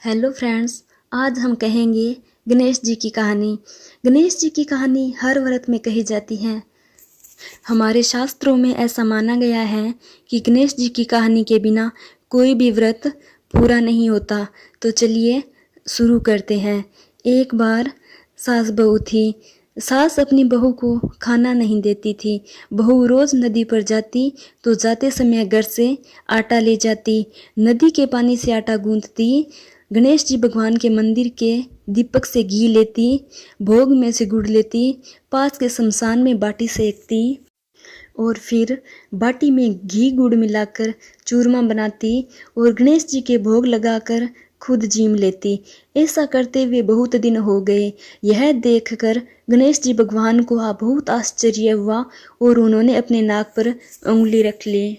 Hello friends, आज हम कहेंगे गणेश जी की कहानी। गणेश जी की कहानी हर व्रत में कही जाती है। हमारे शास्त्रों में ऐसा माना गया है कि गणेश जी की कहानी के बिना कोई भी व्रत पूरा नहीं होता। तो चलिए शुरू करते हैं। एक बार सास बहू थी। सास अपनी बहू को खाना नहीं देती थी। बहू रोज नदी पर जाती तो जाते समय घर से आटा ले जाती, नदी के पानी से आटा गूंथती, गणेश जी भगवान के मंदिर के दीपक से घी लेती, भोग में से गुड़ लेती, पास के शमशान में बाटी सेकती और फिर बाटी में घी गुड़ मिलाकर चूरमा बनाती और गणेश जी के भोग लगाकर खुद जीम लेती। ऐसा करते हुए बहुत दिन हो गए। यह देखकर गणेश जी भगवान को बहुत आश्चर्य हुआ और उन्होंने अपने नाक पर उंगली रख ली।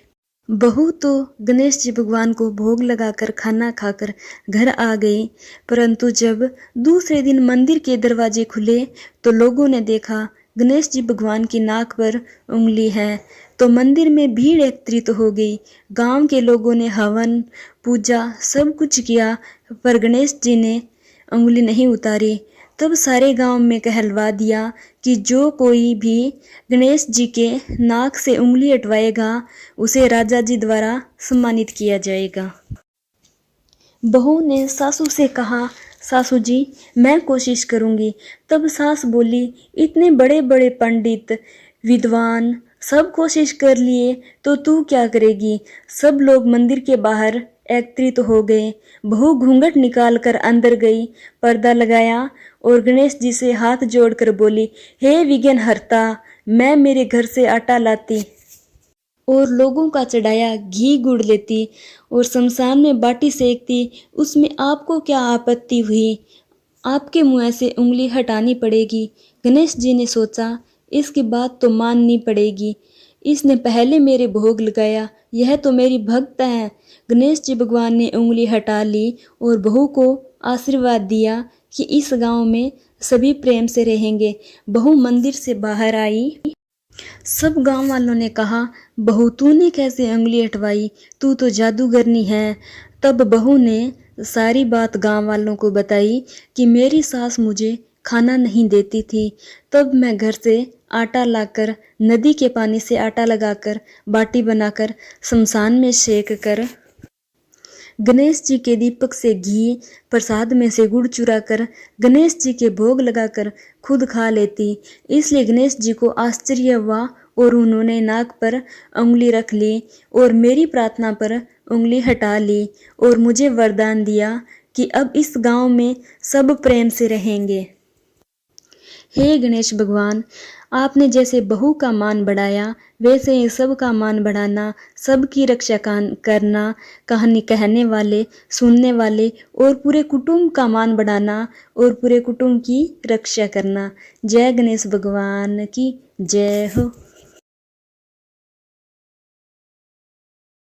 बहू तो गणेश जी भगवान को भोग लगाकर खाना खाकर घर आ गई, परंतु जब दूसरे दिन मंदिर के दरवाजे खुले तो लोगों ने देखा गणेश जी भगवान की नाक पर उंगली है। तो मंदिर में भीड़ एकत्रित हो गई। गांव के लोगों ने हवन पूजा सब कुछ किया, पर गणेश जी ने उंगली नहीं उतारी। तब सारे गांव में कहलवा दिया कि जो कोई भी गणेश जी के नाक से उंगली हटवाएगा उसे राजा जी द्वारा सम्मानित किया जाएगा। बहू ने सासू से कहा, सासू जी मैं कोशिश करूंगी। तब सास बोली, इतने बड़े बड़े पंडित विद्वान सब कोशिश कर लिए तो तू क्या करेगी। सब लोग मंदिर के बाहर एकत्रित हो गए। बहू घूंघट निकाल कर अंदर गई, पर्दा लगाया और गणेश जी से हाथ जोड़कर बोली, हे विघ्न हरता, मैं मेरे घर से आटा लाती और लोगों का चढ़ाया घी गुड़ लेती और शमशान में बाटी सेकती, उसमें आपको क्या आपत्ति हुई। आपके मुंह से उंगली हटानी पड़ेगी। गणेश जी ने सोचा, इसकी बात तो माननी पड़ेगी। इसने पहले मेरे भोग लगाया, यह तो मेरी भक्त है। गणेश जी भगवान ने उंगली हटा ली और बहू को आशीर्वाद दिया कि इस गांव में सभी प्रेम से रहेंगे। बहू मंदिर से बाहर आई। सब गांव वालों ने कहा, बहू तूने कैसे उंगली हटवाई, तू तो जादूगरनी है। तब बहू ने सारी बात गांव वालों को बताई कि मेरी सास मुझे खाना नहीं देती थी। तब मैं घर से आटा लाकर नदी के पानी से आटा लगाकर बाटी बनाकर शमशान में सेक कर गणेश जी के दीपक से घी, प्रसाद में से गुड़ चुरा कर गणेश जी के भोग लगाकर खुद खा लेती। इसलिए गणेश जी को आश्चर्य हुआ और उन्होंने नाक पर उंगली रख ली और मेरी प्रार्थना पर उंगली हटा ली और मुझे वरदान दिया कि अब इस गांव में सब प्रेम से रहेंगे। हे गणेश भगवान, आपने जैसे बहू का मान बढ़ाया वैसे ही सबका मान बढ़ाना, सबकी रक्षा करना, कहानी कहने वाले सुनने वाले और पूरे कुटुंब का मान बढ़ाना और पूरे कुटुंब की रक्षा करना। जय गणेश भगवान की जय हो।